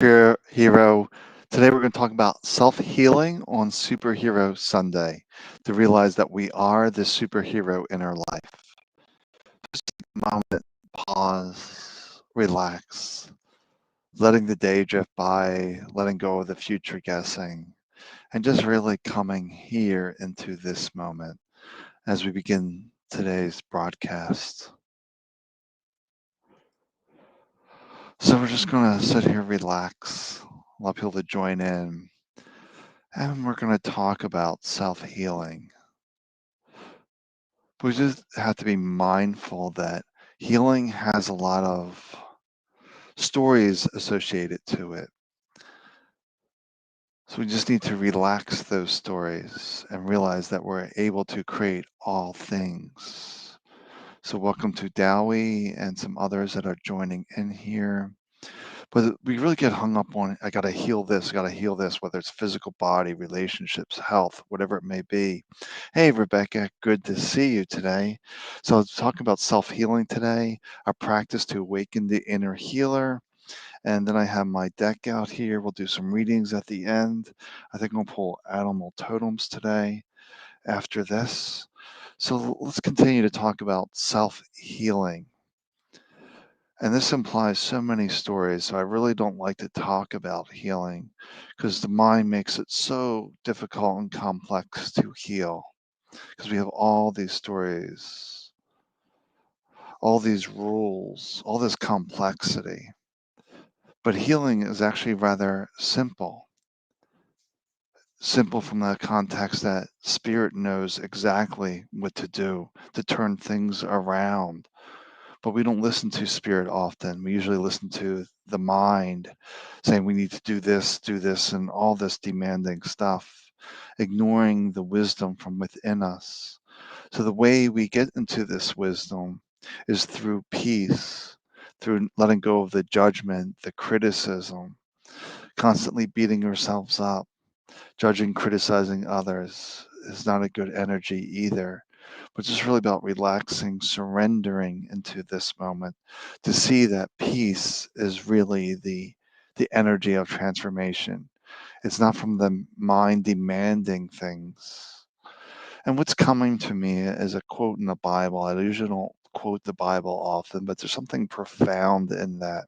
Superhero. Today we're going to talk about self-healing on Superhero Sunday to realize that we are the superhero in our life. Just take a moment, pause, relax, letting the day drift by, letting go of the future guessing, and just really coming here into this moment as we begin today's broadcast. So we're just going to sit here, relax, allow people to join in. And we're going to talk about self-healing. We just have to be mindful that healing has a lot of stories associated to it. So we just need to relax those stories and realize that we're able to create all things. So welcome to Dowie and some others that are joining in here. But we really get hung up on, I got to heal this, I got to heal this, whether it's physical body, relationships, health, whatever it may be. Hey, Rebecca, good to see you today. So let's talk about self-healing today, a practice to awaken the inner healer. And then I have my deck out here. We'll do some readings at the end. I think I'll pull animal totems today after this. So let's continue to talk about self-healing. And this implies so many stories. So I really don't like to talk about healing because the mind makes it so difficult and complex to heal because we have all these stories, all these rules, all this complexity. But healing is actually rather simple. Simple from the context that spirit knows exactly what to do to turn things around. But we don't listen to spirit often. We usually listen to the mind saying we need to do this, and all this demanding stuff, ignoring the wisdom from within us. So the way we get into this wisdom is through peace, through letting go of the judgment, the criticism, constantly beating ourselves up, judging, criticizing others is not a good energy either. But just really about relaxing, surrendering into this moment to see that peace is really the energy of transformation. It's not from the mind demanding things. And what's coming to me is a quote in the Bible. I usually don't quote the Bible often, but there's something profound in that.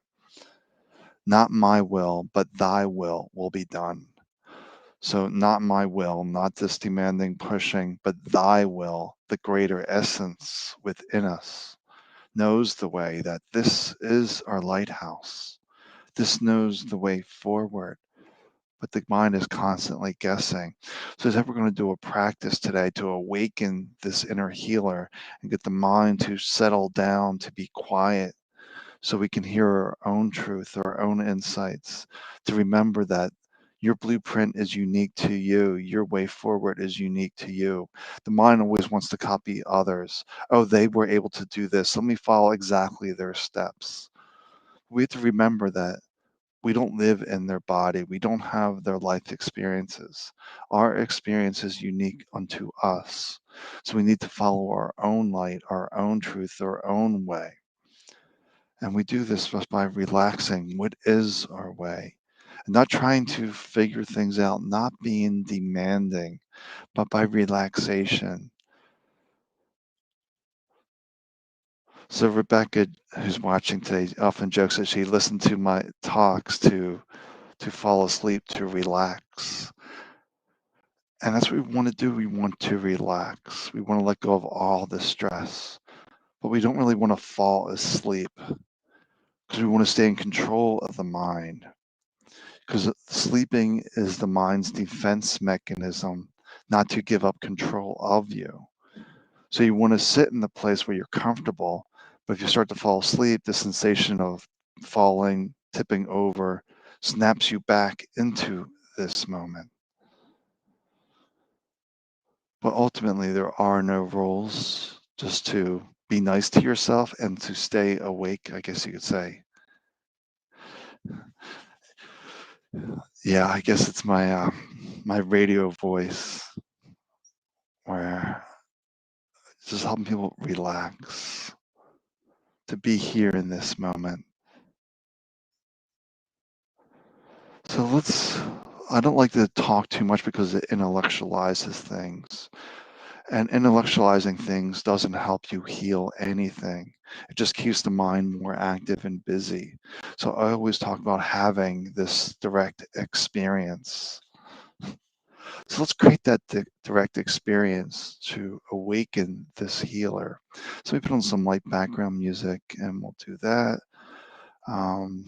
Not my will, but thy will be done. So, not my will, not this demanding pushing, but thy will, the greater essence within us, knows the way that this is our lighthouse. This knows the way forward, but the mind is constantly guessing. So, as if we're going to do a practice today to awaken this inner healer and get the mind to settle down, to be quiet, so we can hear our own truth, our own insights, to remember that your blueprint is unique to you. Your way forward is unique to you. The mind always wants to copy others. Oh, they were able to do this. Let me follow exactly their steps. We have to remember that we don't live in their body. We don't have their life experiences. Our experience is unique unto us. So we need to follow our own light, our own truth, our own way. And we do this just by relaxing what is our way and not trying to figure things out, not being demanding, but by relaxation. So Rebecca, who's watching today, often jokes that she listened to my talks to fall asleep, to relax. And that's what we want to do. We want to relax. We want to let go of all the stress, but we don't really want to fall asleep because we want to stay in control of the mind. Because sleeping is the mind's defense mechanism not to give up control of you. So you want to sit in the place where you're comfortable, but if you start to fall asleep, the sensation of falling, tipping over, snaps you back into this moment. But ultimately, there are no rules, just to be nice to yourself and to stay awake, I guess you could say. Yeah, I guess it's my radio voice where just helping people relax, to be here in this moment. So I don't like to talk too much because it intellectualizes things. And intellectualizing things doesn't help you heal anything. It just keeps the mind more active and busy. So I always talk about having this direct experience. So let's create that direct experience to awaken this healer. So we put on some light background music and we'll do that. Um,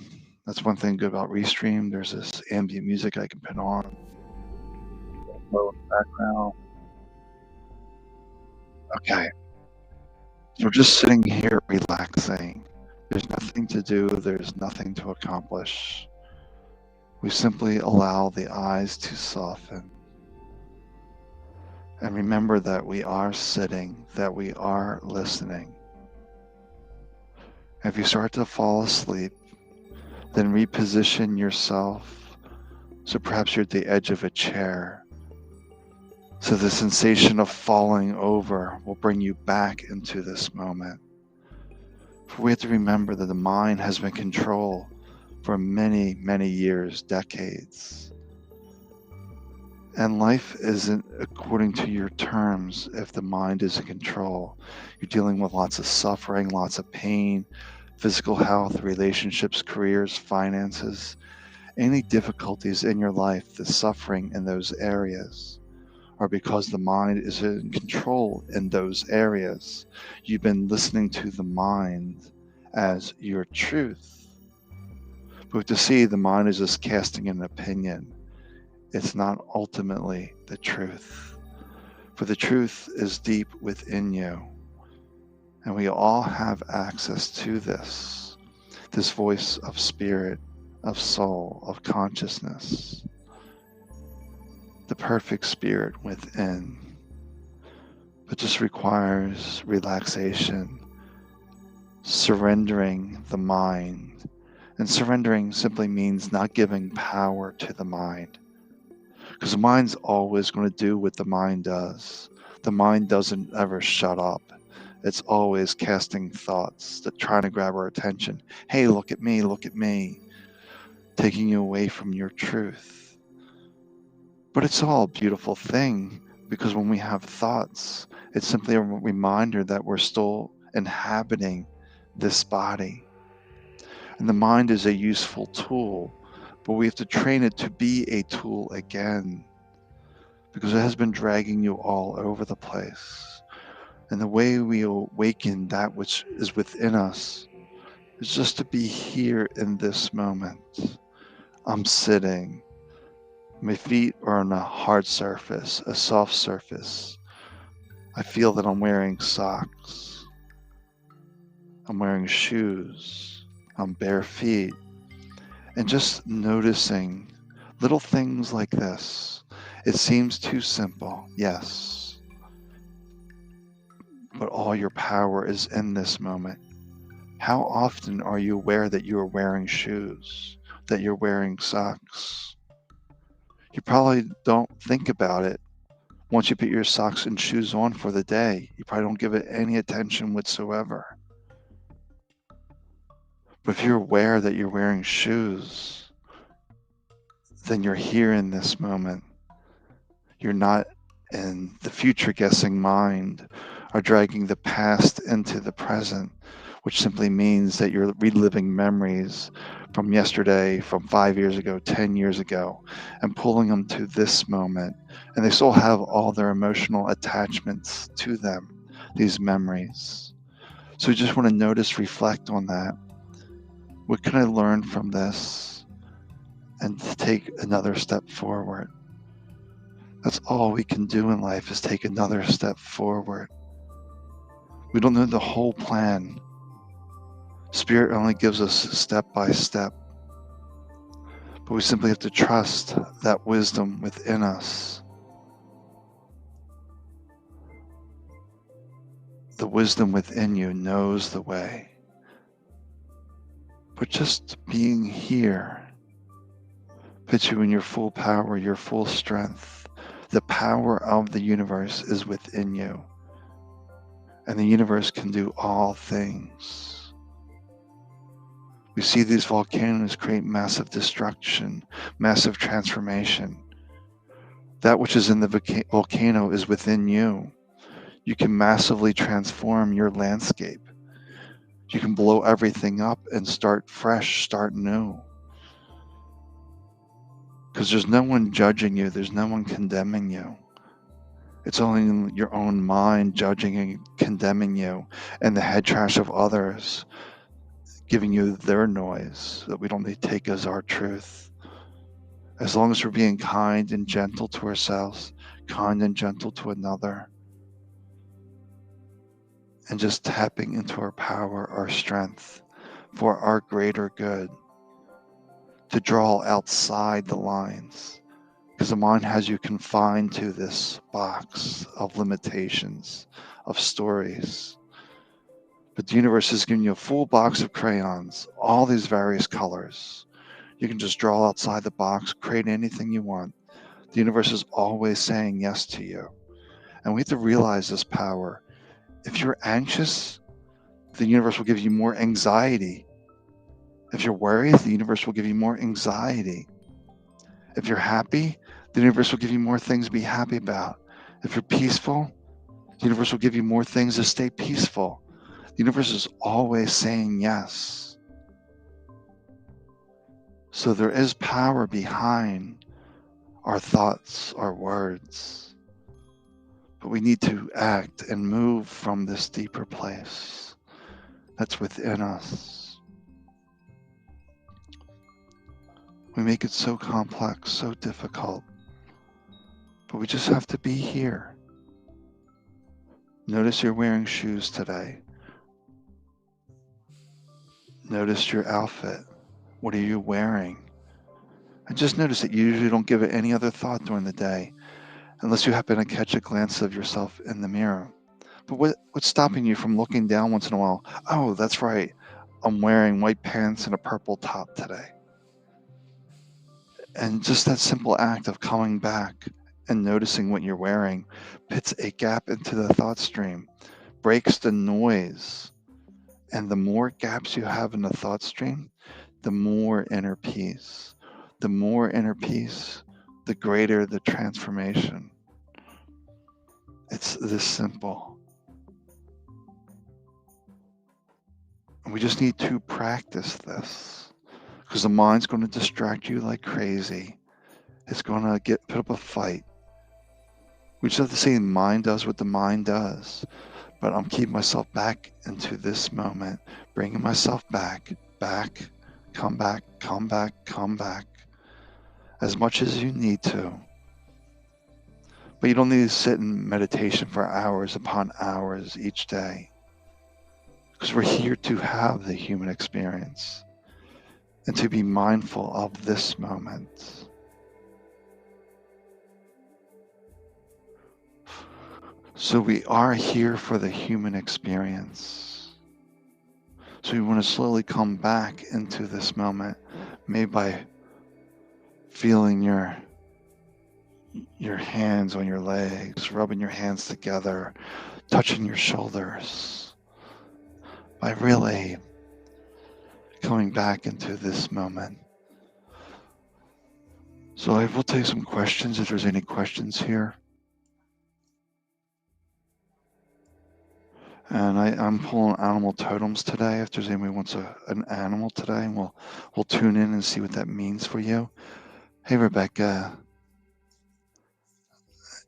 that's one thing good about Restream. There's this ambient music I can put on. Low in the background. Okay. So we're just sitting here relaxing. There's nothing to do, there's nothing to accomplish. We simply allow the eyes to soften. And remember that we are sitting, that we are listening. If you start to fall asleep, then reposition yourself. So perhaps you're at the edge of a chair. So the sensation of falling over will bring you back into this moment. For we have to remember that the mind has been controlled for many, many years, decades. And life isn't according to your terms if the mind is in control. You're dealing with lots of suffering, lots of pain, physical health, relationships, careers, finances, any difficulties in your life, the suffering in those areas are because the mind is in control in those areas. You've been listening to the mind as your truth. But to see the mind is just casting an opinion. It's not ultimately the truth. For the truth is deep within you. And we all have access to this voice of spirit, of soul, of consciousness, the perfect spirit within. But just requires relaxation, surrendering the mind. And surrendering simply means not giving power to the mind. Because the mind's always going to do what the mind does. The mind doesn't ever shut up. It's always casting thoughts that trying to grab our attention. Hey, look at me, taking you away from your truth. But it's all a beautiful thing because when we have thoughts, it's simply a reminder that we're still inhabiting this body. And the mind is a useful tool, but we have to train it to be a tool again because it has been dragging you all over the place. And the way we awaken that which is within us is just to be here in this moment. I'm sitting. My feet are on a hard surface, a soft surface. I feel that I'm wearing socks. I'm wearing shoes. I'm bare feet. And just noticing little things like this. It seems too simple, yes. But all your power is in this moment. How often are you aware that you are wearing shoes, that you're wearing socks? You probably don't think about it once you put your socks and shoes on for the day. You probably don't give it any attention whatsoever. But if you're aware that you're wearing shoes, then you're here in this moment. You're not in the future guessing mind or dragging the past into the present, which simply means that you're reliving memories from yesterday, from 5 years ago, 10 years ago, and pulling them to this moment. And they still have all their emotional attachments to them, these memories. So you just want to notice, reflect on that. What can I learn from this? And take another step forward. That's all we can do in life is take another step forward. We don't know the whole plan. Spirit only gives us step by step. But we simply have to trust that wisdom within us. The wisdom within you knows the way. But just being here puts you in your full power, your full strength. The power of the universe is within you. And the universe can do all things. We see these volcanoes create massive destruction, massive transformation. That which is in the volcano is within you. You can massively transform your landscape. You can blow everything up and start fresh, start new. Because there's no one judging you, there's no one condemning you. It's only in your own mind judging and condemning you, and the head trash of others giving you their noise that we don't need to take as our truth. As long as we're being kind and gentle to ourselves, kind and gentle to another, and just tapping into our power, our strength for our greater good, to draw outside the lines. Because the mind has you confined to this box of limitations, of stories. But the universe is giving you a full box of crayons, all these various colors. You can just draw outside the box, create anything you want. The universe is always saying yes to you. And we have to realize this power. If you're anxious, the universe will give you more anxiety. If you're worried, the universe will give you more anxiety. If you're happy, the universe will give you more things to be happy about. If you're peaceful, the universe will give you more things to stay peaceful. The universe is always saying yes. So there is power behind our thoughts, our words. But we need to act and move from this deeper place that's within us. We make it so complex, so difficult. But we just have to be here. Notice you're wearing shoes today. Notice your outfit. What are you wearing? And just notice that you usually don't give it any other thought during the day, unless you happen to catch a glance of yourself in the mirror. But what's stopping you from looking down once in a while? Oh, that's right. I'm wearing white pants and a purple top today. And just that simple act of coming back and noticing what you're wearing puts a gap into the thought stream, breaks the noise. And the more gaps you have in the thought stream, the more inner peace. The more inner peace, the greater the transformation. It's this simple. And we just need to practice this, because the mind's going to distract you like crazy. It's going to put up a fight. We just have to say the mind does what the mind does. But I'm keeping myself back into this moment, bringing myself back, come back, come back, come back, as much as you need to. But you don't need to sit in meditation for hours upon hours each day, because we're here to have the human experience and to be mindful of this moment. So we are here for the human experience. So you want to slowly come back into this moment, maybe by feeling your hands on your legs, rubbing your hands together, touching your shoulders, by really coming back into this moment. So I will take some questions if there's any questions here. And I'm pulling animal totems today. If there's anybody who wants an animal today, we'll tune in and see what that means for you. Hey, Rebecca.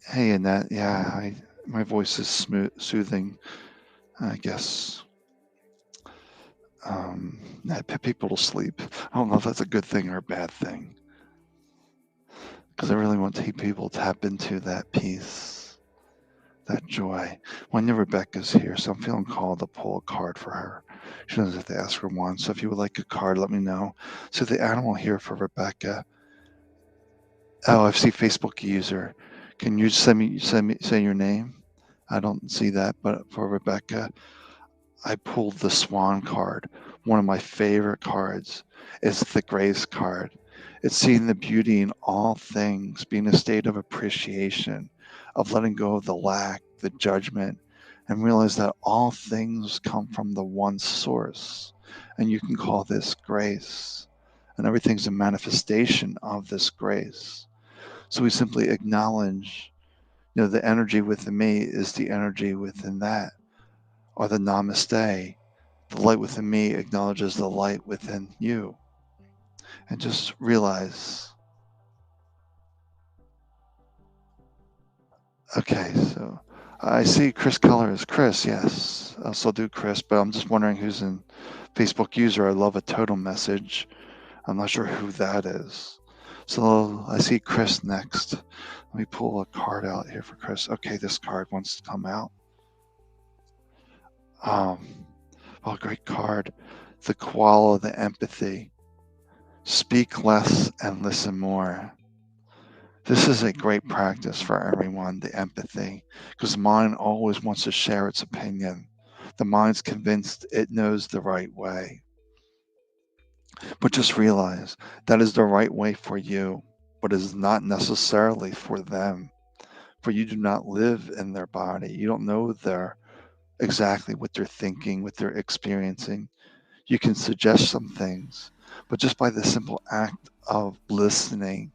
Hey, Annette. Yeah, my voice is soothing, I guess. I put people to sleep. I don't know if that's a good thing or a bad thing, because I really want to see people tap into that peace, that joy. Well, I know Rebecca's here, so I'm feeling called to pull a card for her. She doesn't have to ask for one. So if you would like a card, let me know. So the animal here for Rebecca. Oh, I see Facebook user. Can you say your name? I don't see that, but for Rebecca, I pulled the Swan card. One of my favorite cards is the Grace card. It's seeing the beauty in all things, being a state of appreciation, of letting go of the lack, the judgment, and realize that all things come from the one source. And you can call this grace. And everything's a manifestation of this grace. So we simply acknowledge, the energy within me is the energy within that, or the namaste. The light within me acknowledges the light within you. And just realize, okay, so I see Chris Color is Chris, yes. I'll still do Chris, but I'm just wondering who's in Facebook user. I love a totem message. I'm not sure who that is. So I see Chris next. Let me pull a card out here for Chris. Okay, this card wants to come out. Oh, great card. The koala, the empathy. Speak less and listen more. This is a great practice for everyone, the empathy, because the mind always wants to share its opinion. The mind's convinced it knows the right way. But just realize that is the right way for you, but it is not necessarily for them. For you do not live in their body. You don't know exactly what they're thinking, what they're experiencing. You can suggest some things, but just by the simple act of listening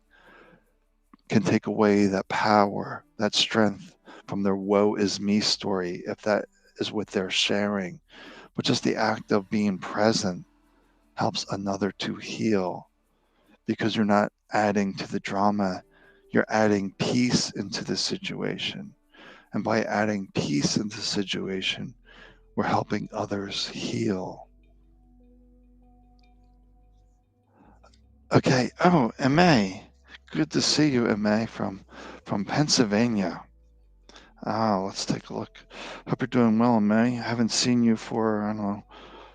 can take away that power, that strength from their woe is me story, if that is what they're sharing. But just the act of being present helps another to heal because you're not adding to the drama, you're adding peace into the situation. And by adding peace into the situation, we're helping others heal. Okay. Oh, MA. Good to see you, MA, from Pennsylvania. Let's take a look. Hope you're doing well, MA. I haven't seen you for, I don't know,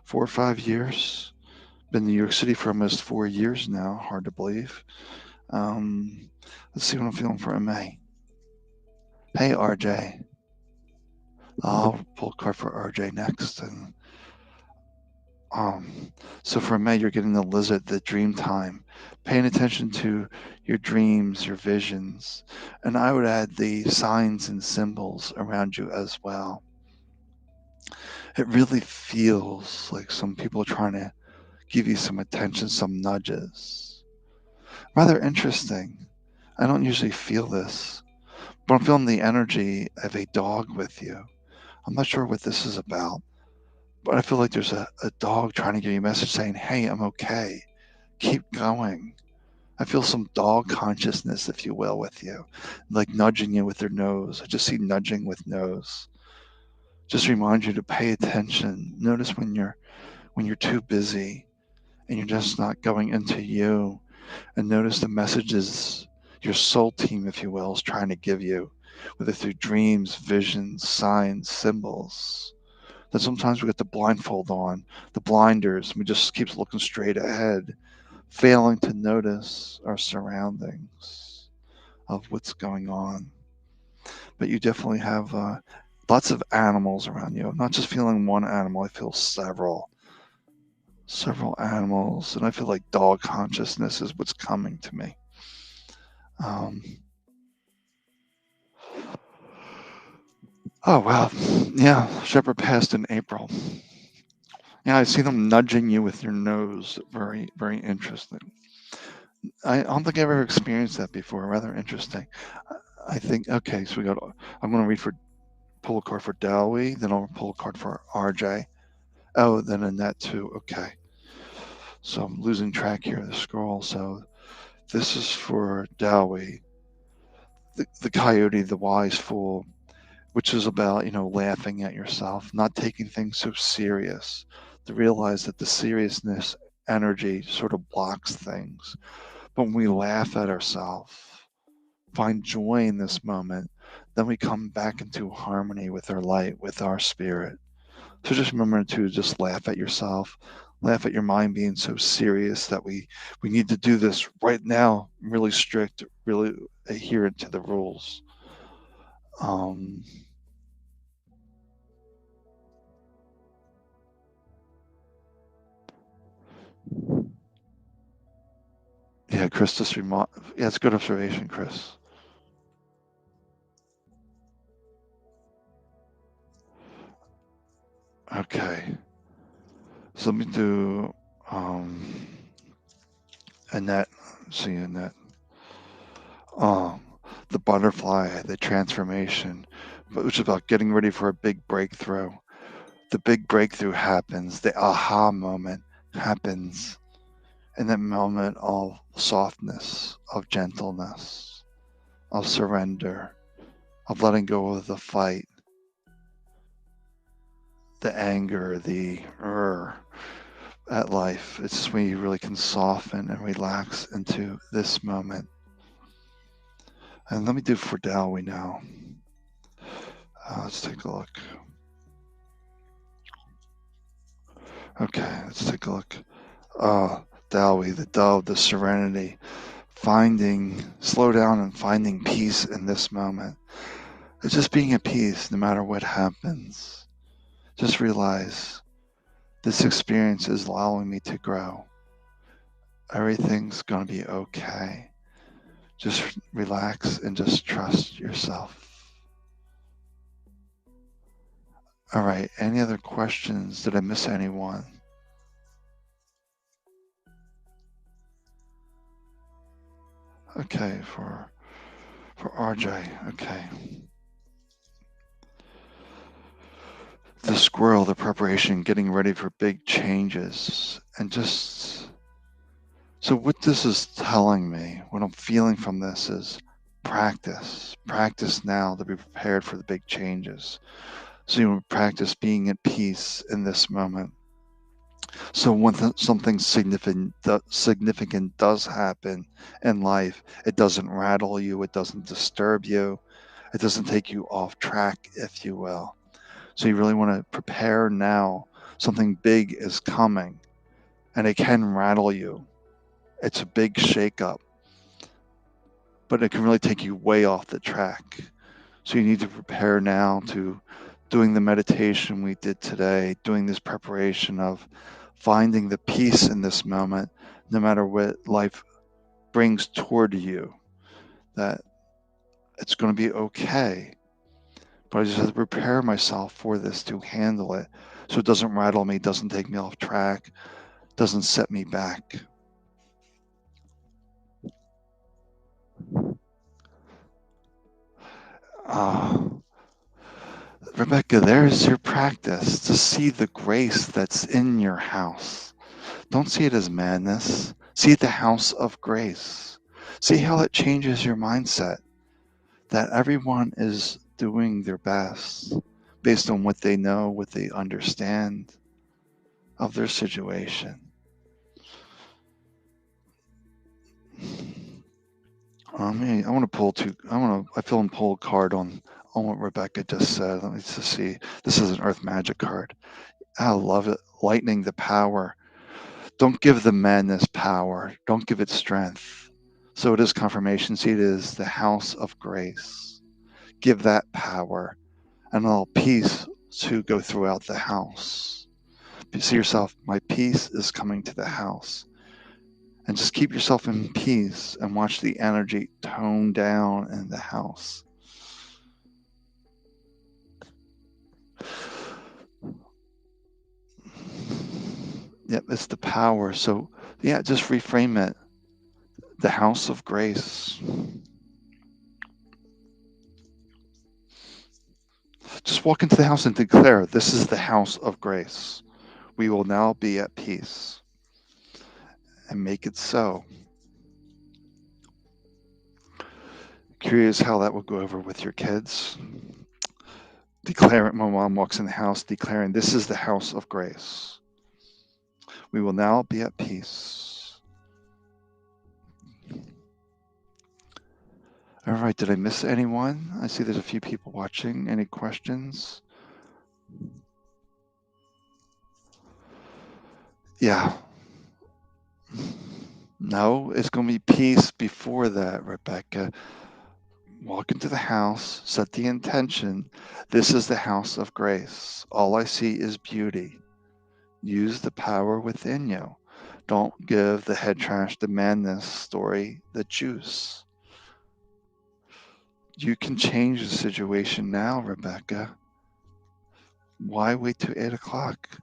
4 or 5 years. Been in New York City for almost 4 years now. Hard to believe. Um, let's see what I'm feeling for MA. Hey, RJ. I'll pull a card for RJ next. And so for May, you're getting the lizard, the dream time, paying attention to your dreams, your visions, and I would add the signs and symbols around you as well. It really feels like some people are trying to give you some attention, some nudges. Rather interesting. I don't usually feel this, but I'm feeling the energy of a dog with you. I'm not sure what this is about, but I feel like there's a dog trying to give you a message saying, hey, I'm okay. Keep going. I feel some dog consciousness, if you will, with you, like nudging you with their nose. I just see nudging with nose. Just remind you to pay attention. Notice when you're too busy and you're just not going into you, and notice the messages your soul team, if you will, is trying to give you, whether through dreams, visions, signs, symbols. That sometimes we get the blindfold on, the blinders, and we just keep looking straight ahead, failing to notice our surroundings of what's going on. But you definitely have lots of animals around you. I'm not just feeling one animal, I feel several animals, and I feel like dog consciousness is what's coming to me. Um, oh, wow. Yeah, Shepherd passed in April. Yeah, I see them nudging you with your nose. Very, very interesting. I don't think I've ever experienced that before. Rather interesting. I think, okay, so I'm going to pull a card for Dowie, then I'll pull a card for RJ. Oh, then Annette too. Okay. So I'm losing track here of the scroll. So this is for Dowie, the coyote, the wise fool, which is about, laughing at yourself, not taking things so serious, to realize that the seriousness energy sort of blocks things. But when we laugh at ourselves, find joy in this moment, then we come back into harmony with our light, with our spirit. So just remember to just laugh at yourself, laugh at your mind being so serious that we need to do this right now, really strict, really adherent to the rules. Um, yeah, Chris, yeah, it's a good observation, Chris. Okay. So let me do um, Annette. See Annette. Um, the butterfly, the transformation, which is about getting ready for a big breakthrough. The big breakthrough happens. The aha moment happens in that moment of softness, of gentleness, of surrender, of letting go of the fight, the anger, the at life. It's just when you really can soften and relax into this moment. And let me do for Dowie now. Let's take a look. Okay, let's take a look. Dowie, the dove, the serenity, slow down and finding peace in this moment. It's just being at peace no matter what happens. Just realize this experience is allowing me to grow. Everything's going to be okay. Just relax and just trust yourself. All right. Any other questions? Did I miss anyone? Okay, for RJ. Okay. The squirrel, the preparation, getting ready for big changes, and just so what this is telling me, what I'm feeling from this is practice. Practice now to be prepared for the big changes. So you practice being at peace in this moment. So when something significant does happen in life, it doesn't rattle you, it doesn't disturb you, it doesn't take you off track, if you will. So you really want to prepare now. Something big is coming, and it can rattle you. It's a big shakeup, but it can really take you way off the track. So you need to prepare now to doing the meditation we did today, doing this preparation of finding the peace in this moment, no matter what life brings toward you, that it's going to be okay. But I just have to prepare myself for this to handle it so it doesn't rattle me, doesn't take me off track, doesn't set me back. Uh, Rebecca, there's your practice to see the grace that's in your house. Don't see it as madness. See it the house of grace. See how it changes your mindset that everyone is doing their best based on what they know, what they understand of their situation. I want to pull two. I feel and pull a card on what Rebecca just said. Let me just see. This is an Earth Magic card. I love it. Lightning the power. Don't give the madness power. Don't give it strength. So it is confirmation. See, it is the house of grace. Give that power and allow peace to go throughout the house. See yourself, my peace is coming to the house. And just keep yourself in peace and watch the energy tone down in the house. Yep, it's the power. So, yeah, just reframe it. The house of grace. Just walk into the house and declare, this is the house of grace. We will now be at peace. And make it so. Curious how that will go over with your kids. Declare it. My mom walks in the house declaring, this is the house of grace. We will now be at peace. All right, did I miss anyone? I see there's a few people watching. Any questions? Yeah. No, it's going to be peace before that, Rebecca. Walk into the house, set the intention. This is the house of grace. All I see is beauty. Use the power within you. Don't give the head trash, the madness story, the juice. You can change the situation now, Rebecca. Why wait till 8 o'clock?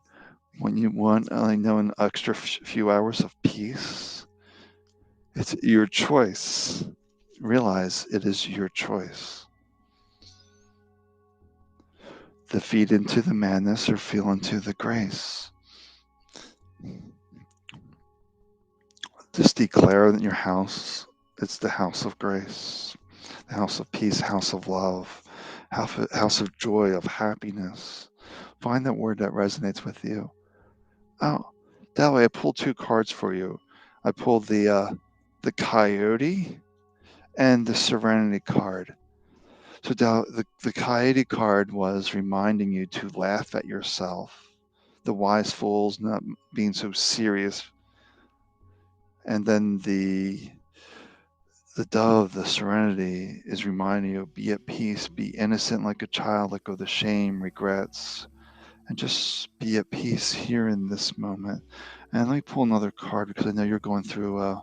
When you want, I know, an extra few hours of peace, it's your choice. Realize it is your choice. To feed into the madness or feel into the grace. Just declare that your house, it's the house of grace, the house of peace, house of love, house of joy, of happiness. Find that word that resonates with you. Oh, that way I pulled two cards for you. I pulled the coyote and the serenity card. So the coyote card was reminding you to laugh at yourself, the wise fools not being so serious. And then the dove, the serenity, is reminding you, be at peace, be innocent like a child, let go of the shame, regrets, and just be at peace here in this moment. And let me pull another card because I know you're going through.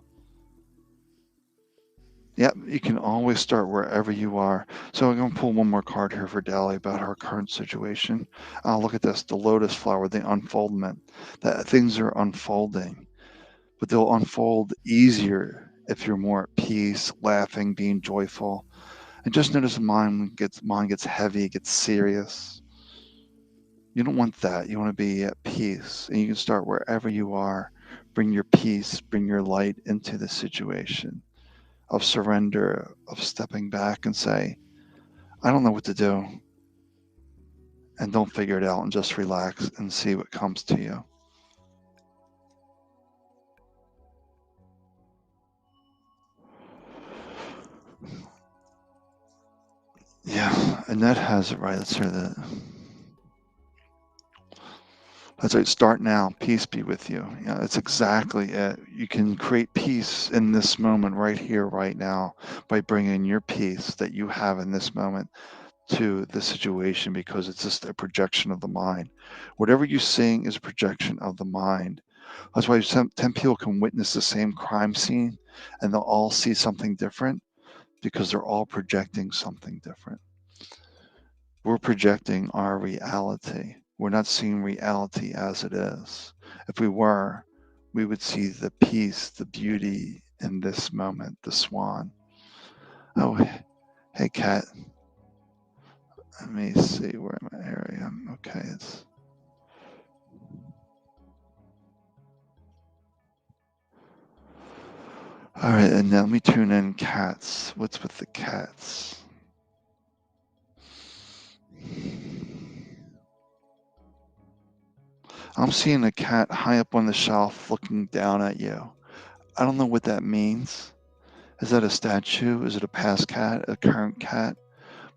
Yep, you can always start wherever you are. So I'm going to pull one more card here for Dali about her current situation. Look at this, the lotus flower, the unfoldment. That things are unfolding, but they'll unfold easier if you're more at peace, laughing, being joyful. And just notice the mind gets heavy, gets serious. You don't want that. You want to be at peace. And you can start wherever you are. Bring your peace, bring your light into the situation of surrender, of stepping back and say, I don't know what to do. And don't figure it out and just relax and see what comes to you. Yeah, Annette has it right. Let's hear that. That's right. Start now. Peace be with you. Yeah, that's exactly it. You can create peace in this moment, right here, right now, by bringing your peace that you have in this moment to the situation, because it's just a projection of the mind. Whatever you're seeing is a projection of the mind. That's why 10 people can witness the same crime scene and they'll all see something different because they're all projecting something different. We're projecting our reality. We're not seeing reality as it is. If we were, we would see the peace, the beauty in this moment, the swan. Oh, hey, Kat. Let me see where am I? Here I am. Okay, it's all right. And now let me tune in cats. What's with the cats? I'm seeing a cat high up on the shelf looking down at you. I don't know what that means. Is that a statue? Is it a past cat, a current cat?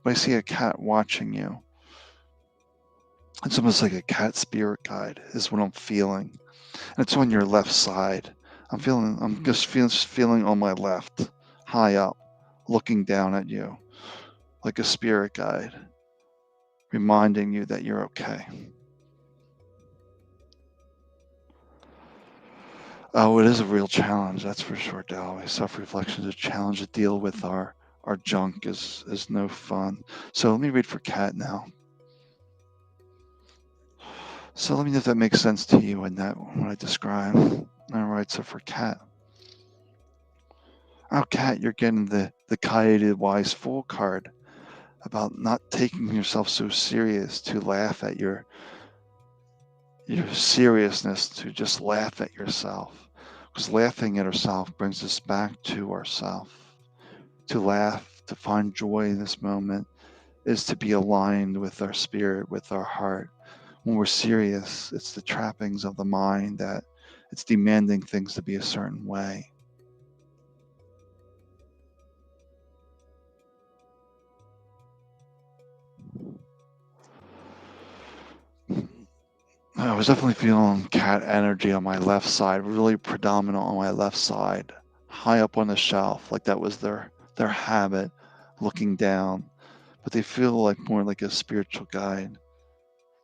But I see a cat watching you. It's almost like a cat spirit guide is what I'm feeling. And it's on your left side. I'm just feeling on my left, high up, looking down at you like a spirit guide, reminding you that you're okay. Oh, it is a real challenge, that's for sure, Dali. Self-reflection is a challenge. To deal with our junk is no fun. So let me read for Kat now. So let me know if that makes sense to you and that what I describe. All right, so for Kat. Oh, Kat, you're getting the Coyote Wise Fool card about not taking yourself so serious, to laugh at your seriousness, to just laugh at yourself. Because laughing at ourselves brings us back to ourself. To laugh, to find joy in this moment, is to be aligned with our spirit, with our heart. When we're serious, it's the trappings of the mind that it's demanding things to be a certain way. I was definitely feeling cat energy on my left side, really predominant on my left side, high up on the shelf, like that was their habit, looking down. But they feel like more like a spiritual guide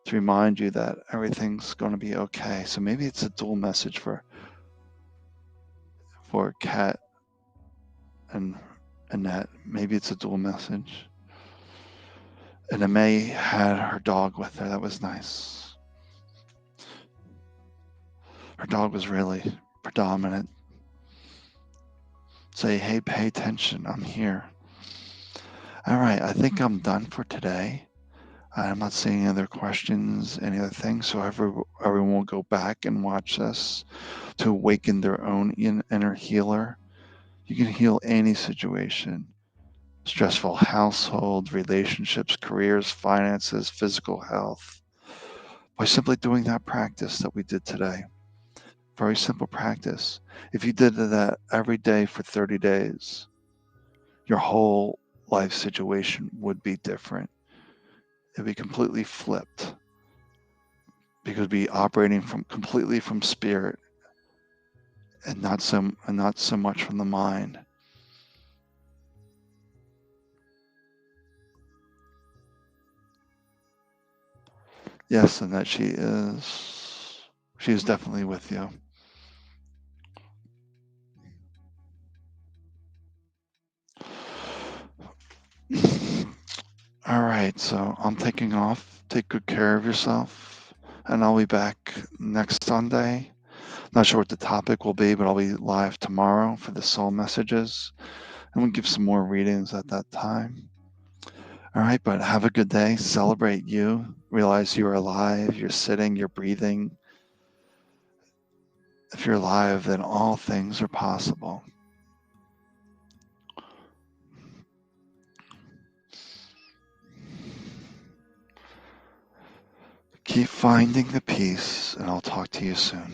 to remind you that everything's going to be okay. So maybe it's a dual message for Kat and Annette. Maybe it's a dual message. And May had her dog with her. That was nice. Her dog was really predominant. Say, hey, pay attention. I'm here. All right, I think I'm done for today. I'm not seeing any other questions, any other things. So everyone will go back and watch this to awaken their own inner healer. You can heal any situation: stressful household, relationships, careers, finances, physical health, by simply doing that practice that we did today. Very simple practice. If you did that every day for 30 days, your whole life situation would be different. It'd be completely flipped, because it'd be operating from completely from spirit and not so much from the mind. Yes, and that she is definitely with you. All right, so I'm taking off. Take good care of yourself, and I'll be back next Sunday. Not sure what the topic will be, but I'll be live tomorrow for the soul messages, and we'll give some more readings at that time. All right, but have a good day. Celebrate you. Realize you're alive. You're sitting. You're breathing. If you're alive, then all things are possible. Keep finding the peace, and I'll talk to you soon.